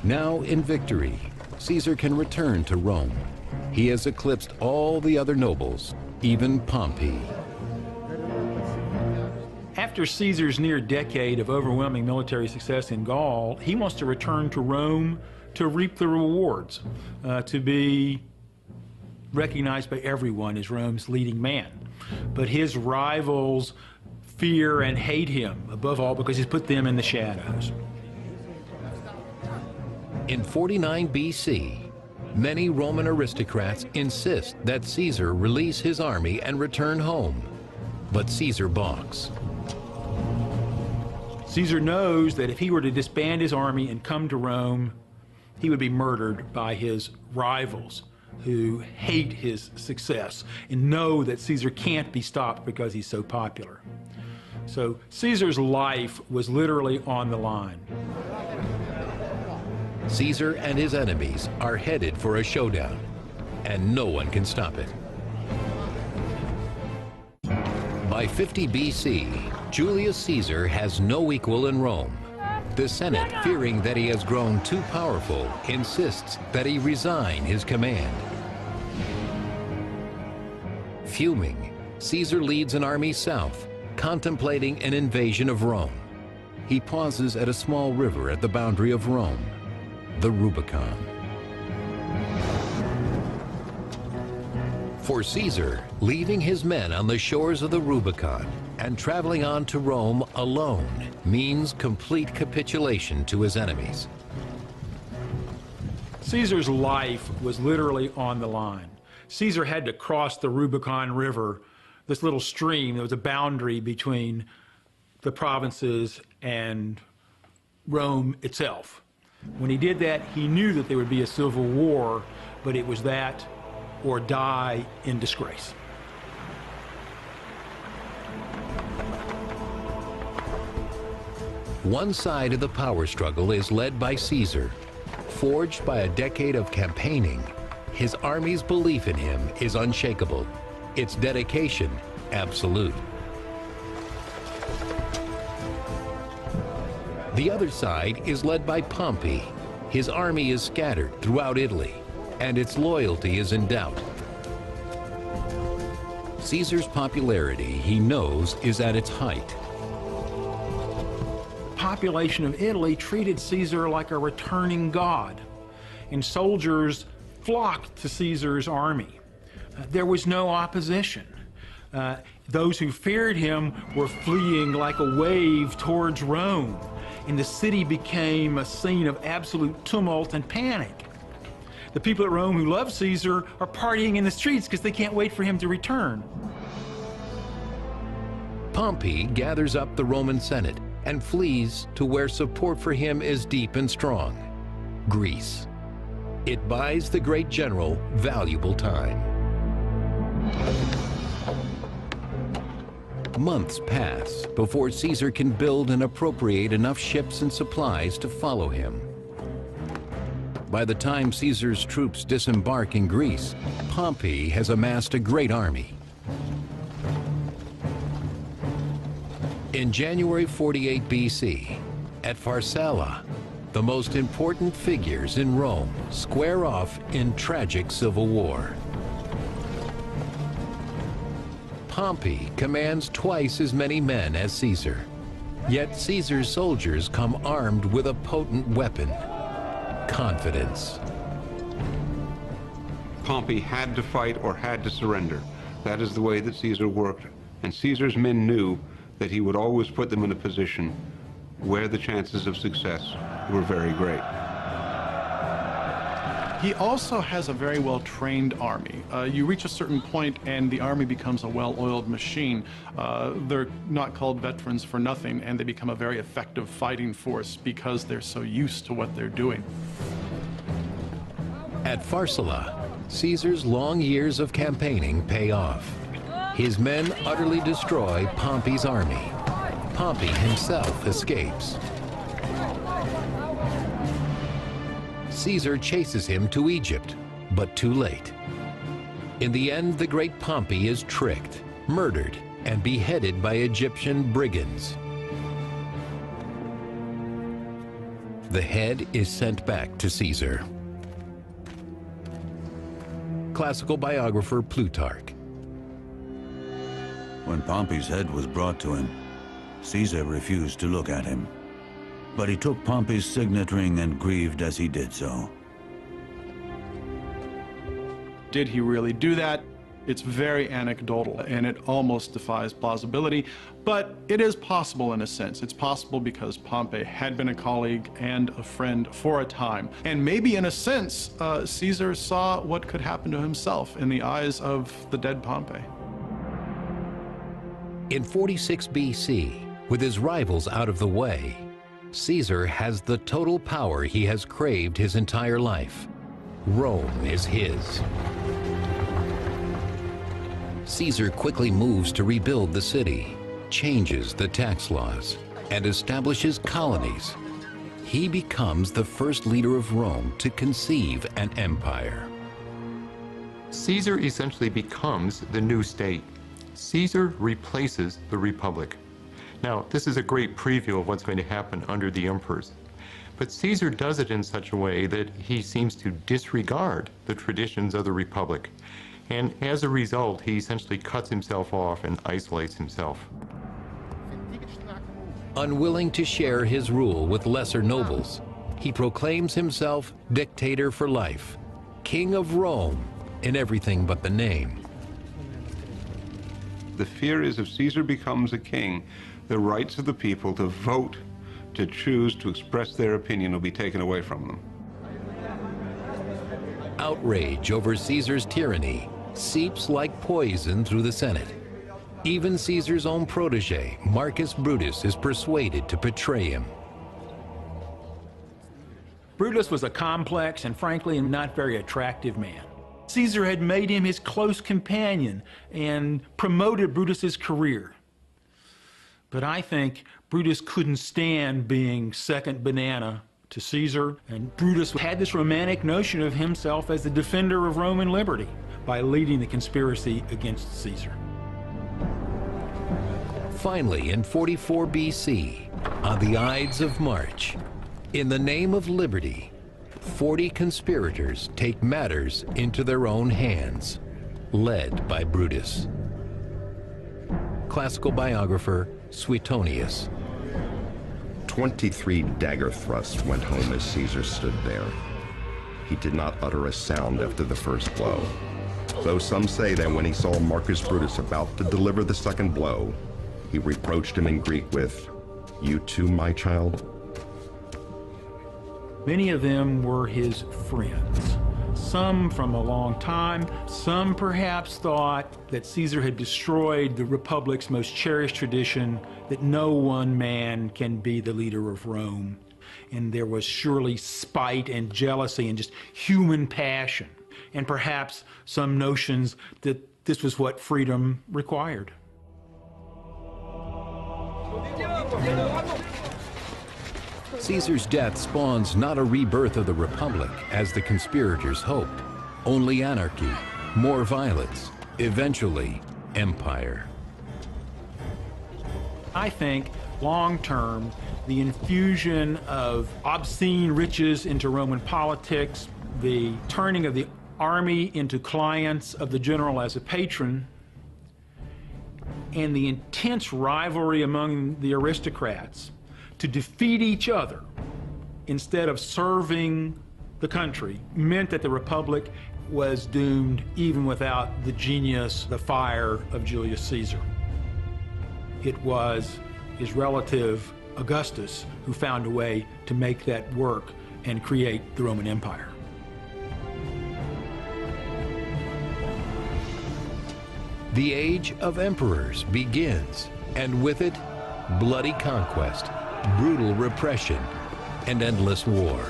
Now in victory, Caesar can return to Rome. He has eclipsed all the other nobles, even Pompey. After Caesar's near decade of overwhelming military success in Gaul, he wants to return to Rome to reap the rewards, to be recognized by everyone as Rome's leading man. But his rivals fear and hate him, above all because he's put them in the shadows. In 49 BC, many Roman aristocrats insist that Caesar release his army and return home. But Caesar balks. Caesar knows that if he were to disband his army and come to Rome, he would be murdered by his rivals who hate his success and know that Caesar can't be stopped because he's so popular. So Caesar's life was literally on the line. Caesar and his enemies are headed for a showdown, and no one can stop it. By 50 BC, Julius Caesar has no equal in Rome. The Senate, fearing that he has grown too powerful, insists that he resign his command. Fuming, Caesar leads an army south, contemplating an invasion of Rome. He pauses at a small river at the boundary of Rome, the Rubicon. For Caesar, leaving his men on the shores of the Rubicon and traveling on to Rome alone means complete capitulation to his enemies. Caesar's life was literally on the line. Caesar had to cross the Rubicon River, this little stream that was a boundary between the provinces and Rome itself. When he did that, he knew that there would be a civil war, but it was that or die in disgrace. One side of the power struggle is led by Caesar. Forged by a decade of campaigning, his army's belief in him is unshakable, its dedication absolute. The other side is led by Pompey. His army is scattered throughout Italy, and its loyalty is in doubt. Caesar's popularity, he knows, is at its height. The population of Italy treated Caesar like a returning god, and soldiers flocked to Caesar's army. There was no opposition. Those who feared him were fleeing like a wave towards Rome, and the city became a scene of absolute tumult and panic. The people at Rome who love Caesar are partying in the streets because they can't wait for him to return. Pompey gathers up the Roman Senate and flees to where support for him is deep and strong, Greece. It buys the great general valuable time. Months pass before Caesar can build and appropriate enough ships and supplies to follow him. By the time Caesar's troops disembark in Greece, Pompey has amassed a great army. In January 48 BC, at Pharsala, the most important figures in Rome square off in tragic civil war. Pompey commands twice as many men as Caesar, yet Caesar's soldiers come armed with a potent weapon: confidence. Pompey had to fight or had to surrender. That is the way that Caesar worked, and Caesar's men knew that he would always put them in a position where the chances of success were very great. He also has a very well-trained army. You reach a certain point and the army becomes a well-oiled machine. They're not called veterans for nothing, and they become a very effective fighting force because they're so used to what they're doing. At Pharsala, Caesar's long years of campaigning pay off. His men utterly destroy Pompey's army. Pompey himself escapes. Caesar chases him to Egypt, but too late. In the end, the great Pompey is tricked, murdered, and beheaded by Egyptian brigands. The head is sent back to Caesar. Classical biographer Plutarch. When Pompey's head was brought to him, Caesar refused to look at him. But he took Pompey's signet ring and grieved as he did so. Did he really do that? It's very anecdotal, and it almost defies plausibility, but it is possible in a sense. It's possible because Pompey had been a colleague and a friend for a time. And maybe in a sense, Caesar saw what could happen to himself in the eyes of the dead Pompey. In 46 BC, with his rivals out of the way, Caesar has the total power he has craved his entire life. Rome is his. Caesar quickly moves to rebuild the city, changes the tax laws, and establishes colonies. He becomes the first leader of Rome to conceive an empire. Caesar essentially becomes the new state. Caesar replaces the Republic. Now, this is a great preview of what's going to happen under the emperors. But Caesar does it in such a way that he seems to disregard the traditions of the Republic. And as a result, he essentially cuts himself off and isolates himself. Unwilling to share his rule with lesser nobles, he proclaims himself dictator for life, king of Rome in everything but the name. The fear is if Caesar becomes a king, the rights of the people to vote, to choose, to express their opinion will be taken away from them. Outrage over Caesar's tyranny seeps like poison through the Senate. Even Caesar's own protege, Marcus Brutus, is persuaded to betray him. Brutus was a complex and frankly not very attractive man. Caesar had made him his close companion and promoted Brutus's career. But I think Brutus couldn't stand being second banana to Caesar, and Brutus had this romantic notion of himself as the defender of Roman liberty by leading the conspiracy against Caesar. Finally, in 44 BC, on the Ides of March, in the name of liberty, 40 conspirators take matters into their own hands, led by Brutus. Classical biographer Suetonius. 23 dagger thrusts went home as Caesar stood there. He did not utter a sound after the first blow, though some say that when he saw Marcus Brutus about to deliver the second blow, he reproached him in Greek with, "You too, my child?" Many of them were his friends. Some from a long time, some perhaps thought that Caesar had destroyed the Republic's most cherished tradition, that no one man can be the leader of Rome. And there was surely spite and jealousy and just human passion, and perhaps some notions that this was what freedom required. Caesar's death spawns not a rebirth of the Republic, as the conspirators hoped, only anarchy, more violence, eventually empire. I think long-term, the infusion of obscene riches into Roman politics, the turning of the army into clients of the general as a patron, and the intense rivalry among the aristocrats to defeat each other instead of serving the country meant that the Republic was doomed even without the genius, the fire of Julius Caesar. It was his relative Augustus who found a way to make that work and create the Roman Empire. The age of emperors begins, and with it, bloody conquest, brutal repression, and endless war.